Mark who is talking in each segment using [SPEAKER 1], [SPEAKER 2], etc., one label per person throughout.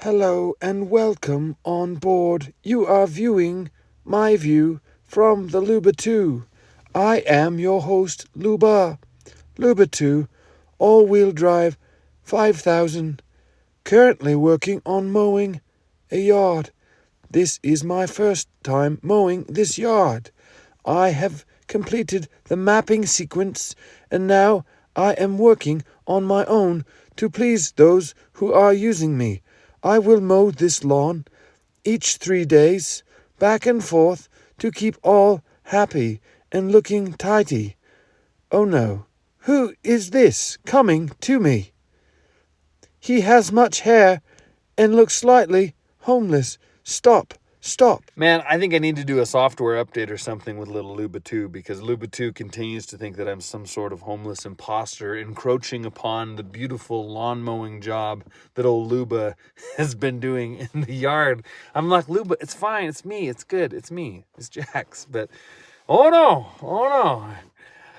[SPEAKER 1] Hello and welcome on board. You are viewing my view from the Luba 2. I am your host, Luba. Luba 2, all-wheel drive, 5,000. Currently working on mowing a yard. This is my first time mowing this yard. I have completed the mapping sequence and now I am working on my own to please those who are using me. I will mow this lawn each 3 days, back and forth, to keep all happy and looking tidy. Oh no, who is this coming to me? He has much hair and looks slightly homeless. Stop.
[SPEAKER 2] Man, I think I need to do a software update or something with little Luba 2 because Luba 2 continues to think that I'm some sort of homeless imposter encroaching upon the beautiful lawn mowing job that old Luba has been doing in the yard. I'm like, Luba, it's fine. It's me. It's good. It's me. It's Jax. But, oh no.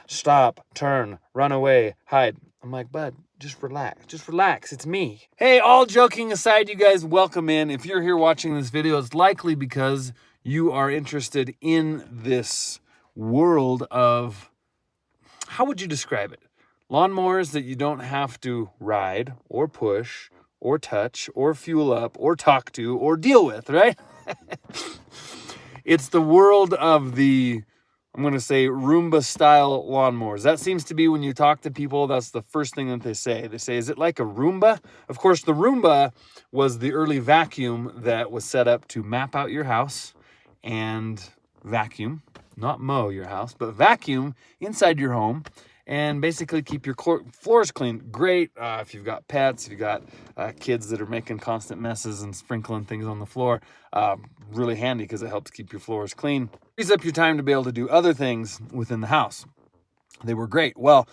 [SPEAKER 2] Stop, turn, run away, hide. I'm like, bud, just relax, it's me. Hey, all joking aside, you guys, welcome in. If you're here watching this video, it's likely because you are interested in this world of, how would you describe it? Lawnmowers that you don't have to ride or push or touch or fuel up or talk to or deal with, right? It's the world of the, I'm going to say, Roomba-style lawnmowers. That seems to be when you talk to people, that's the first thing that they say. They say, is it like a Roomba? Of course, the Roomba was the early vacuum that was set up to map out your house and vacuum, not mow your house, but vacuum inside your home and basically keep your floors clean. Great if you've got pets, if you've got kids that are making constant messes and sprinkling things on the floor. Really handy because it helps keep your floors clean. Frees up your time to be able to do other things within the house. They were great. Well,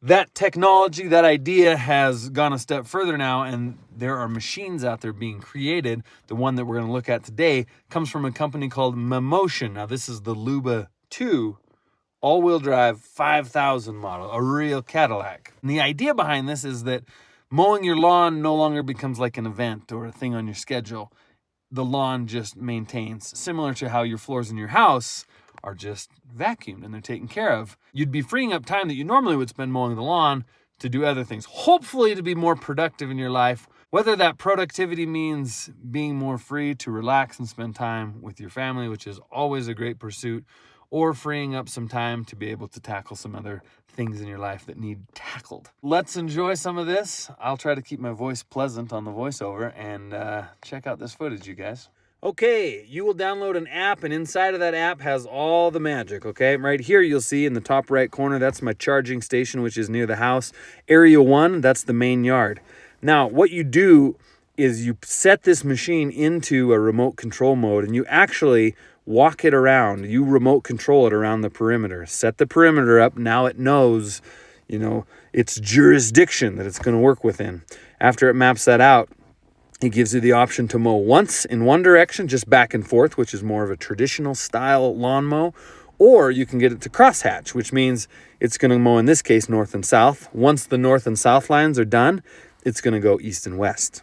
[SPEAKER 2] that technology, that idea has gone a step further now, and there are machines out there being created. The one that we're going to look at today comes from a company called Motion. Now, this is the Luba 2 all-wheel drive 5,000 model, a real Cadillac. And the idea behind this is that mowing your lawn no longer becomes like an event or a thing on your schedule. The lawn just maintains, similar to how your floors in your house are just vacuumed and they're taken care of. You'd be freeing up time that you normally would spend mowing the lawn to do other things, hopefully to be more productive in your life. Whether that productivity means being more free to relax and spend time with your family, which is always a great pursuit, or freeing up some time to be able to tackle some other things in your life that need tackled. Let's enjoy some of this. I'll try to keep my voice pleasant on the voiceover and check out this footage, you guys. Okay, you will download an app, and inside of that app has all the magic, okay? Right here you'll see in the top right corner, that's my charging station, which is near the house. Area 1, that's the main yard. Now, what you do is you set this machine into a remote control mode, and you actually walk it around. You remote control it around the perimeter. Set the perimeter up. Now it knows, its jurisdiction that it's going to work within. After it maps that out, it gives you the option to mow once in one direction, just back and forth, which is more of a traditional style lawn mow. Or you can get it to crosshatch, which means it's going to mow, in this case, north and south. Once the north and south lines are done, it's going to go east and west.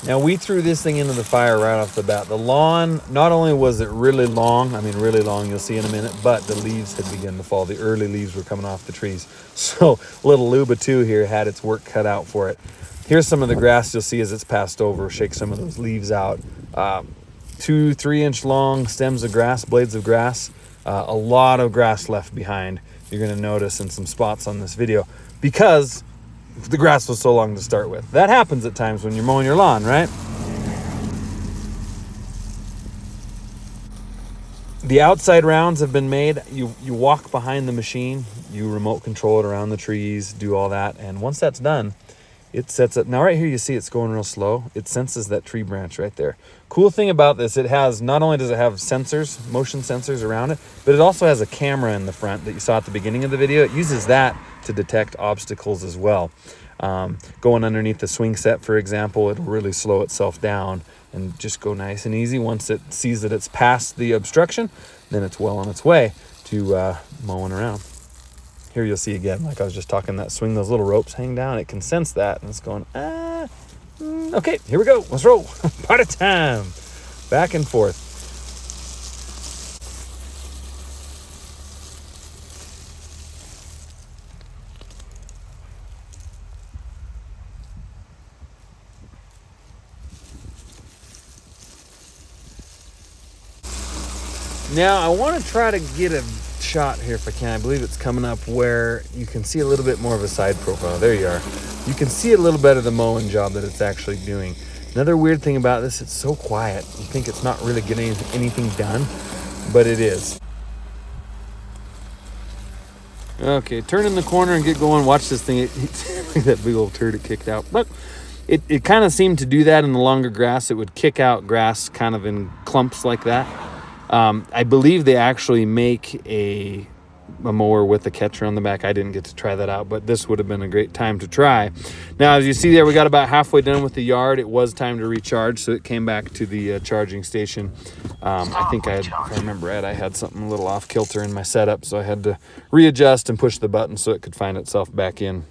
[SPEAKER 2] Now, we threw this thing into the fire right off the bat. The lawn, not only was it really long, you'll see in a minute, but the leaves had begun to fall. The early leaves were coming off the trees. So little Luba 2 here had its work cut out for it. Here's some of the grass you'll see as it's passed over. Shake some of those leaves out. 2-3 inch long stems of grass, blades of grass. A lot of grass left behind. You're going to notice in some spots on this video because the grass was so long to start with. That happens at times when you're mowing your lawn, right? The outside rounds have been made. You walk behind the machine, you remote control it around the trees, do all that, and once that's done, it sets it. Now right here you see it's going real slow. It senses that tree branch right there. Cool thing about this, it has, not only does it have sensors, motion sensors around it, but it also has a camera in the front that you saw at the beginning of the video. It uses that to detect obstacles as well. Going underneath the swing set, for example, it'll really slow itself down and just go nice and easy. Once it sees that it's past the obstruction, then it's well on its way to mowing around. Here you'll see again, like I was just talking, that swing, those little ropes hang down. It can sense that, and it's going, Okay, here we go. Let's roll. Part of time. Back and forth. Now, I want to try to get a shot here if I can. I believe it's coming up where you can see a little bit more of a side profile. There you are. You can see a little better the mowing job that it's actually doing. Another weird thing about this, it's so quiet. You think it's not really getting anything done, but it is. Okay, turn in the corner and get going. Watch this thing. That big old turd it kicked out. But it kind of seemed to do that in the longer grass. It would kick out grass kind of in clumps like that. I believe they actually make a mower with a catcher on the back. I didn't get to try that out, but this would have been a great time to try. Now, as you see there, we got about halfway done with the yard. It was time to recharge, so it came back to the charging station. I think if I remember right, I had something a little off kilter in my setup, so I had to readjust and push the button so it could find itself back in.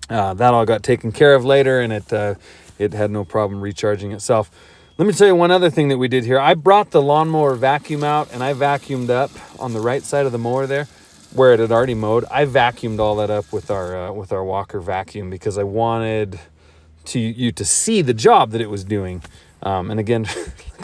[SPEAKER 2] That all got taken care of later, and it had no problem recharging itself. Let me tell you one other thing that we did here. I brought the lawnmower vacuum out, and I vacuumed up on the right side of the mower there where it had already mowed. I vacuumed all that up with our walker vacuum because I wanted you to see the job that it was doing. And again,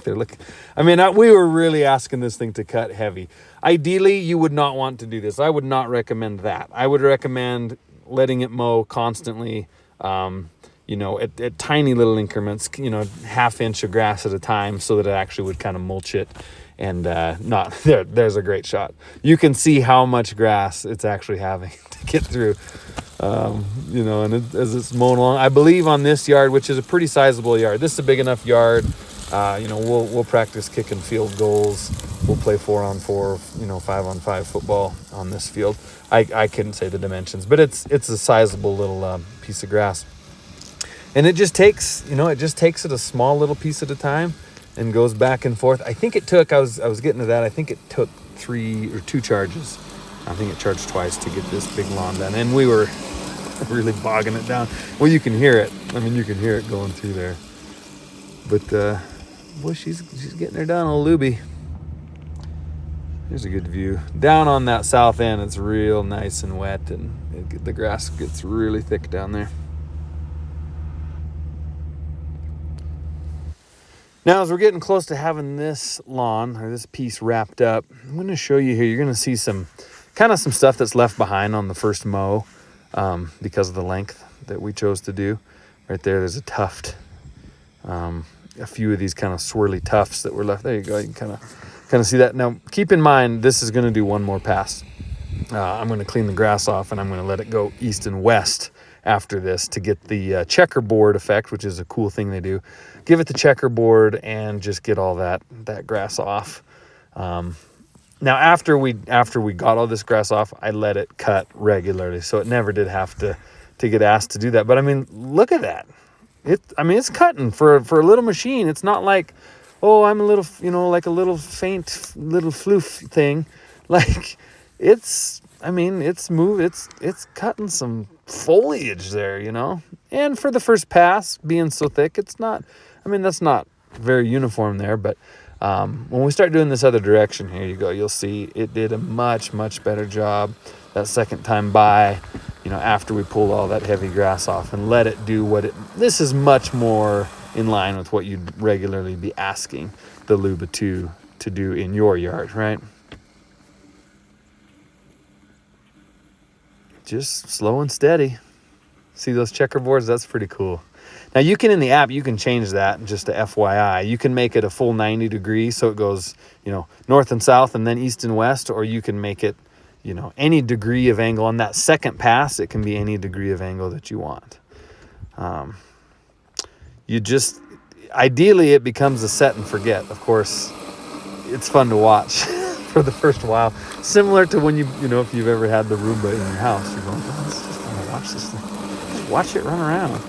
[SPEAKER 2] we were really asking this thing to cut heavy. Ideally, you would not want to do this. I would not recommend that. I would recommend letting it mow constantly, at tiny little increments, half inch of grass at a time so that it actually would kind of mulch it and there's a great shot. You can see how much grass it's actually having to get through, as it's mowing along. I believe on this yard, which is a pretty sizable yard, this is a big enough yard. We'll practice kicking field goals. We'll play 4-on-4, 5-on-5 football on this field. I couldn't say the dimensions, but it's a sizable little piece of grass. And it just takes it a small little piece at a time and goes back and forth. I think it took, I was getting to that, I think it took 3 or 2 charges. I think it charged twice to get this big lawn done. And we were really bogging it down. Well, you can hear it. You can hear it going through there. But, boy, she's getting her done, old Luby. Here's a good view. Down on that south end, it's real nice and wet, and the grass gets really thick down there. Now, as we're getting close to having this lawn or this piece wrapped up, I'm going to show you here. You're going to see some stuff that's left behind on the first mow because of the length that we chose to do. Right there's a tuft. A few of these kind of swirly tufts that were left. There you go. You can kind of see that. Now, keep in mind, this is going to do one more pass. I'm going to clean the grass off, and I'm going to let it go east and west after this to get the checkerboard effect, which is a cool thing they do. Give it the checkerboard and just get all that grass off. Now, after we got all this grass off, I let it cut regularly, so it never did have to get asked to do that. But look at that. It's cutting for a little machine. It's not like, oh, I'm a little, like a little faint little floof thing. Like it's cutting some foliage there, And for the first pass, being so thick, it's not, that's not very uniform there. But when we start doing this other direction, here you go, you'll see it did a much, much better job that second time by, after we pulled all that heavy grass off and let it do this is much more in line with what you'd regularly be asking the Luba 2 to do in your yard, right? Just slow and steady. See those checkerboards? That's pretty cool. Now you can, in the app, you can change that, just to FYI. You can make it a full 90 degrees, so it goes, north and south and then east and west, or you can make it, any degree of angle. On that second pass, it can be any degree of angle that you want. Ideally, it becomes a set and forget. Of course, it's fun to watch for the first while. Similar to when if you've ever had the Roomba in your house, you're going, oh, it's just fun to watch this thing. Just watch it run around.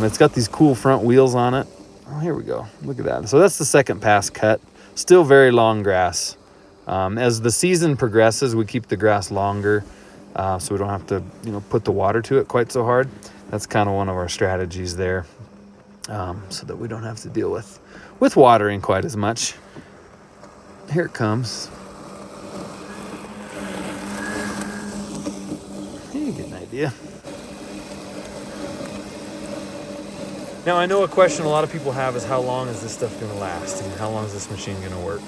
[SPEAKER 2] It's got these cool front wheels on it. Oh, here we go. Look at that. So that's the second pass cut. Still very long grass. As the season progresses, we keep the grass longer so we don't have to, put the water to it quite so hard. That's kind of one of our strategies there. so that we don't have to deal with watering quite as much. Here it comes. You get an idea. Now, I know a question a lot of people have is how long is this stuff going to last, and how long is this machine going to work?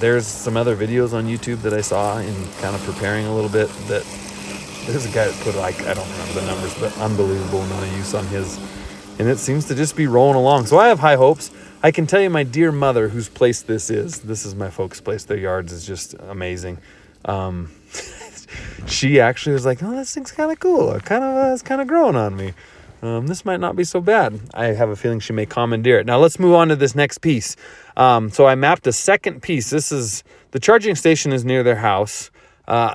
[SPEAKER 2] There's some other videos on YouTube that I saw in kind of preparing a little bit that there's a guy that put, like, I don't remember the numbers, but unbelievable amount of use on his, and it seems to just be rolling along. So I have high hopes. I can tell you my dear mother, whose place this is my folks' place. Their yards is just amazing. She actually was like, oh, this thing's kind of cool. It's kind of growing on me. This might not be so bad. I have a feeling she may commandeer it. Now let's move on to this next piece. So I mapped a second piece. This is, the charging station is near their house.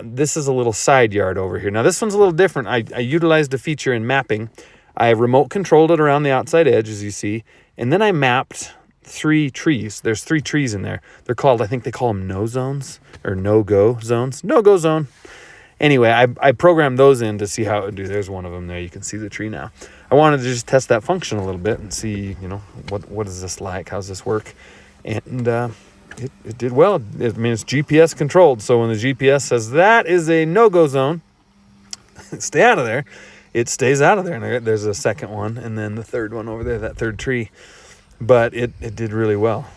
[SPEAKER 2] This is a little side yard over here. Now this one's a little different. I utilized a feature in mapping. I remote controlled it around the outside edge, as you see. And then I mapped 3 trees. There's 3 trees in there. They're called, I think they call them no zones or no-go zones. No-go zone. Anyway, I programmed those in to see how it would do. There's one of them there. You can see the tree now. I wanted to just test that function a little bit and see, what is this like? How's this work? And it did well. It's GPS controlled. So when the GPS says that is a no-go zone, stay out of there, it stays out of there. And there's a second one, and then the third one over there, that third tree. But it did really well.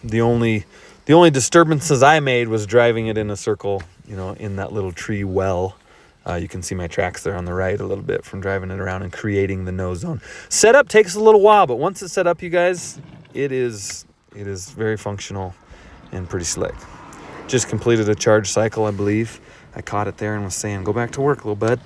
[SPEAKER 2] The only disturbances I made was driving it in a circle, in that little tree well. You can see my tracks there on the right a little bit from driving it around and creating the no zone. Setup takes a little while, but once it's set up, you guys, it is very functional and pretty slick. Just completed a charge cycle, I believe. I caught it there and was saying, go back to work, little bud.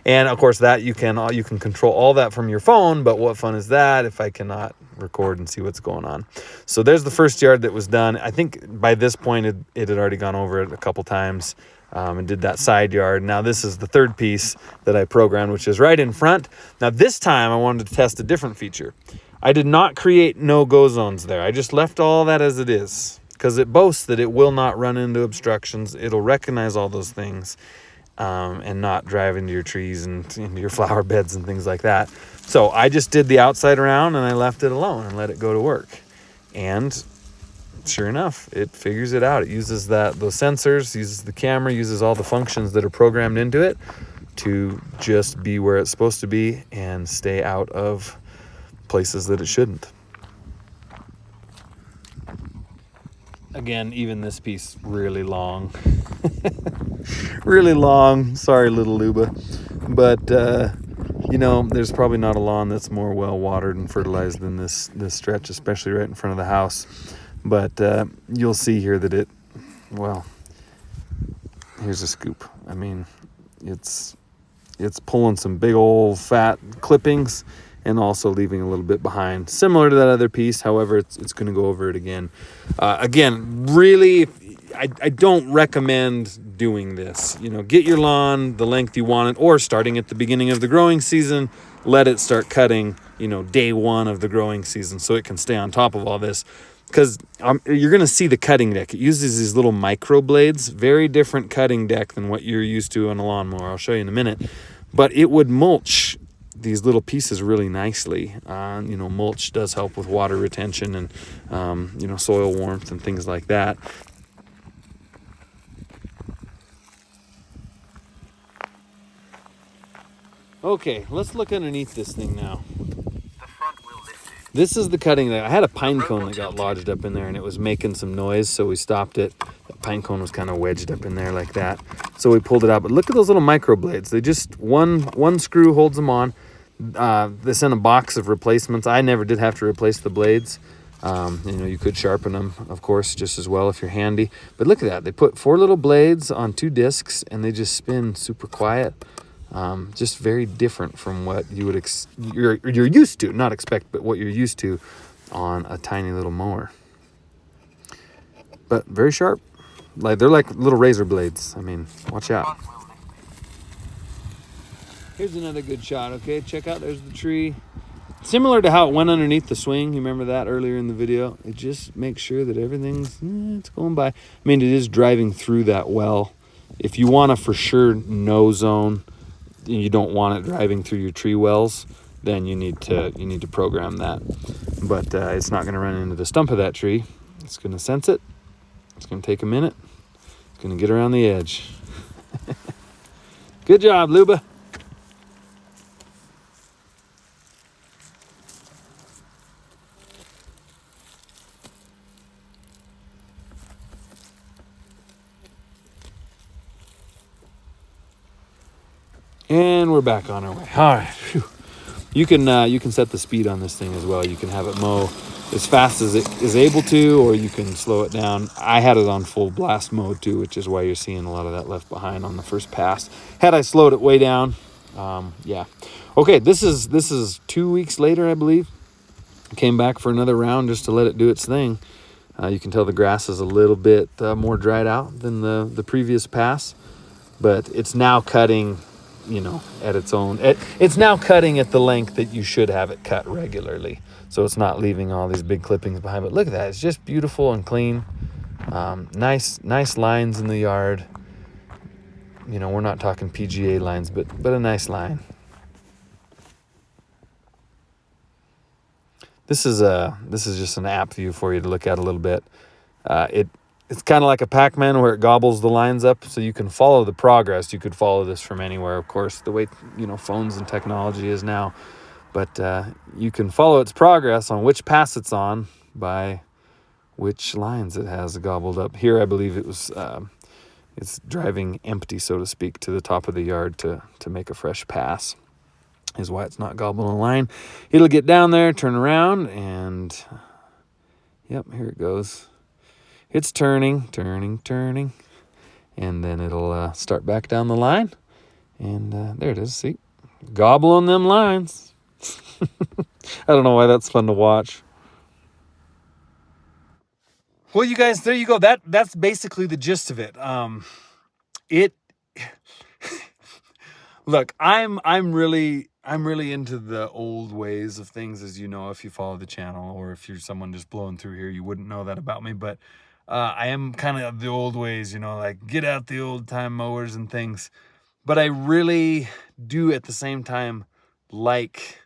[SPEAKER 2] And of course that you can control all that from your phone, but what fun is that if I cannot record and see what's going on? So there's the first yard that was done. I think by this point it had already gone over it a couple times and did that side yard. Now this is the third piece that I programmed, which is right in front. Now this time I wanted to test a different feature. I did not create no-go zones there. I just left all that as it is because it boasts that it will not run into obstructions. It'll recognize all those things. And not drive into your trees and into your flower beds and things like that. So I just did the outside around and I left it alone and let it go to work. And sure enough, it figures it out. It uses those sensors, uses the camera, uses all the functions that are programmed into it to just be where it's supposed to be and stay out of places that it shouldn't. Again, even this piece really long. Really long. Sorry, little Luba. But, there's probably not a lawn that's more well watered and fertilized than this stretch, especially right in front of the house. But you'll see here that here's a scoop. It's pulling some big old fat clippings and also leaving a little bit behind. Similar to that other piece, however, it's going to go over it again. Really, I don't recommend doing this. Get your lawn the length you want it, or starting at the beginning of the growing season, let it start cutting, day one of the growing season so it can stay on top of all this. Because you're going to see the cutting deck. It uses these little micro blades, very different cutting deck than what you're used to on a lawnmower. I'll show you in a minute. But it would mulch these little pieces really nicely. Mulch does help with water retention and, soil warmth and things like that. Okay, let's look underneath this thing now. This is the cutting that I had a pine cone that got lodged up in there and it was making some noise, so we stopped it. The pine cone was kind of wedged up in there like that, so we pulled it out. But look at those little micro blades. They just one screw holds them on. They sent a box of replacements. I never did have to replace the blades. You could sharpen them, of course, just as well if you're handy. But look at that. They put 4 little blades on 2 discs and they just spin super quiet. Just very different from what you would you're used to, not expect, but what you're used to on a tiny little mower. But very sharp. They're like little razor blades. Watch out. Here's another good shot. Okay, check out. There's the tree. Similar to how it went underneath the swing. You remember that earlier in the video? It just makes sure that everything's it's going by. It is driving through that well. If you want a for sure no zone, you don't want it driving through your tree wells, then you need to program that. But it's not going to run into the stump of that tree. It's going to sense it. It's going to take a minute. It's going to get around the edge. Good job, Luba. And we're back on our way. All right. Whew. You can set the speed on this thing as well. You can have it mow as fast as it is able to, or you can slow it down. I had it on full blast mode too, which is why you're seeing a lot of that left behind on the first pass. Had I slowed it way down, yeah. Okay, this is 2 weeks later, I believe. Came back for another round just to let it do its thing. You can tell the grass is a little bit more dried out than the previous pass, but it's now cutting, at its own. It's now cutting at the length that you should have it cut regularly. So it's not leaving all these big clippings behind. But look at that. It's just beautiful and clean. Nice lines in the yard. We're not talking PGA lines, but a nice line. This is just an app view for you to look at a little bit. It's kind of like a Pac-Man where it gobbles the lines up, so you can follow the progress. You could follow this from anywhere, of course, the way phones and technology is now. But you can follow its progress on which pass it's on by which lines it has gobbled up. Here, I believe it's driving empty, so to speak, to the top of the yard to make a fresh pass. Is why it's not gobbling a line. It'll get down there, turn around, and yep, here it goes. It's turning, and then it'll start back down the line, and there it is. See, gobbling them lines. I don't know why that's fun to watch. Well, you guys, there you go. That's basically the gist of it. Look, I'm really into the old ways of things, as you know, if you follow the channel, or if you're someone just blowing through here, you wouldn't know that about me. But I am kind of the old ways, like get out the old time mowers and things. But I really do at the same time like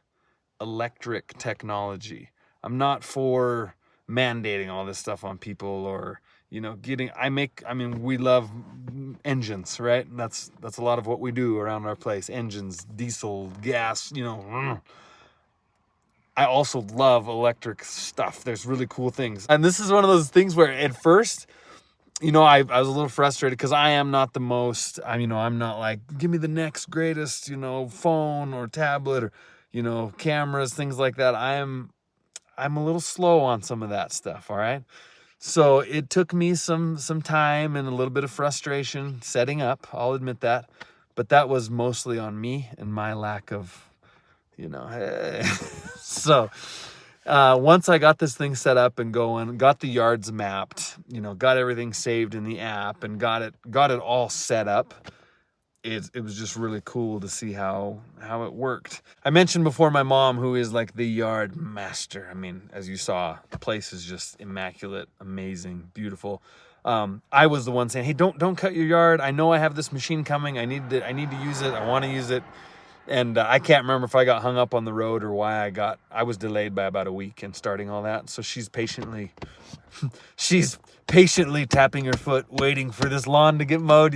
[SPEAKER 2] electric technology. I'm not for mandating all this stuff on people, or we love engines, right? And that's a lot of what we do around our place. Engines, diesel, gas, I also love electric stuff. There's really cool things. And this is one of those things where at first, I was a little frustrated because I am not the most, I'm not like, give me the next greatest, phone or tablet or, cameras, things like that. I'm a little slow on some of that stuff, all right? So it took me some time and a little bit of frustration setting up. I'll admit that. But that was mostly on me and my lack of, So once I got this thing set up and going, got the yards mapped, got everything saved in the app and got it all set up, it was just really cool to see how it worked. I mentioned before my mom, who is like the yard master. I mean, as you saw, the place is just immaculate, amazing, beautiful. I was the one saying, hey, don't cut your yard. I know I have this machine coming. I need to use it. I want to use it. And I can't remember if I got hung up on the road or why I was delayed by about a week in starting all that. So she's patiently tapping her foot, waiting for this lawn to get mowed,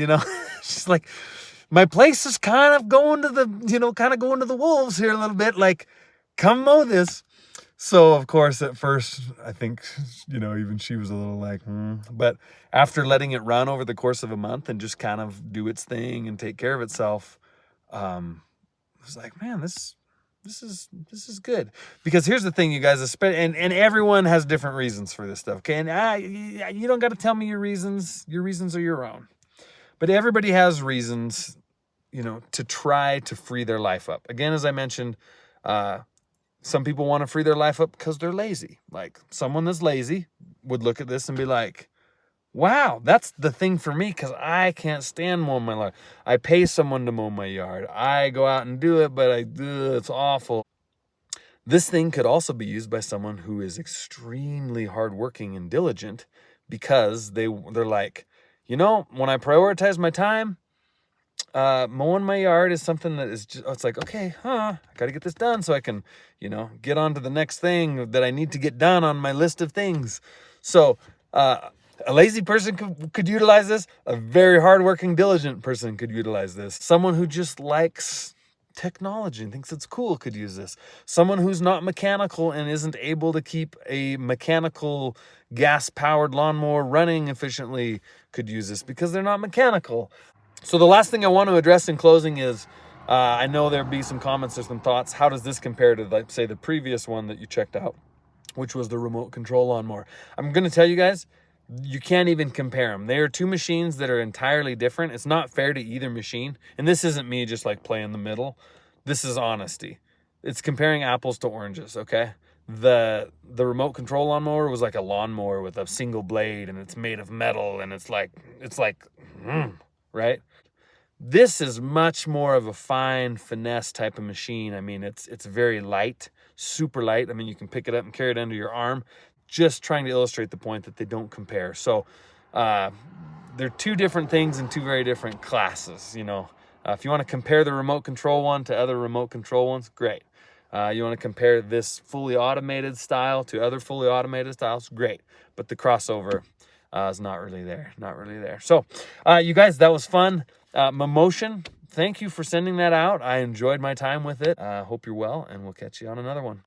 [SPEAKER 2] She's like, my place is kind of going to the wolves here a little bit. Like, come mow this. So, of course, at first, I think, even she was a little like, But after letting it run over the course of a month and just kind of do its thing and take care of itself, I was like, man, this is good. Because here's the thing, you guys, and everyone has different reasons for this stuff, okay? And you don't got to tell me your reasons. Your reasons are your own. But everybody has reasons, to try to free their life up. Again, as I mentioned, some people want to free their life up because they're lazy. Like, someone that's lazy would look at this and be like, wow, that's the thing for me, because I can't stand mowing my lawn. I pay someone to mow my yard. I go out and do it, but it's awful. This thing could also be used by someone who is extremely hardworking and diligent, because they're like, when I prioritize my time, mowing my yard is something that is just, it's like, okay, I got to get this done so I can, get on to the next thing that I need to get done on my list of things. So, a lazy person could utilize this. A very hardworking, diligent person could utilize this. Someone who just likes technology and thinks it's cool could use this. Someone who's not mechanical and isn't able to keep a mechanical gas-powered lawnmower running efficiently could use this because they're not mechanical. So the last thing I want to address in closing is, I know there'll be some comments or some thoughts. How does this compare to, like, say, the previous one that you checked out, which was the remote control lawnmower? I'm going to tell you guys, you can't even compare them. They are two machines that are entirely different. It's not fair to either machine. And this isn't me just like playing the middle. This is honesty. It's comparing apples to oranges, okay? The remote control lawnmower was like a lawnmower with a single blade, and it's made of metal, and it's like, right? This is much more of a fine finesse type of machine. I mean, it's very light, super light. I mean, you can pick it up and carry it under your arm. Just trying to illustrate the point that they don't compare. So they're two different things in two very different classes. If you want to compare the remote control one to other remote control ones, great. You want to compare this fully automated style to other fully automated styles, great. But the crossover is not really there. So you guys, that was fun. Momotion, thank you for sending that out. I enjoyed my time with it. Hope you're well, and we'll catch you on another one.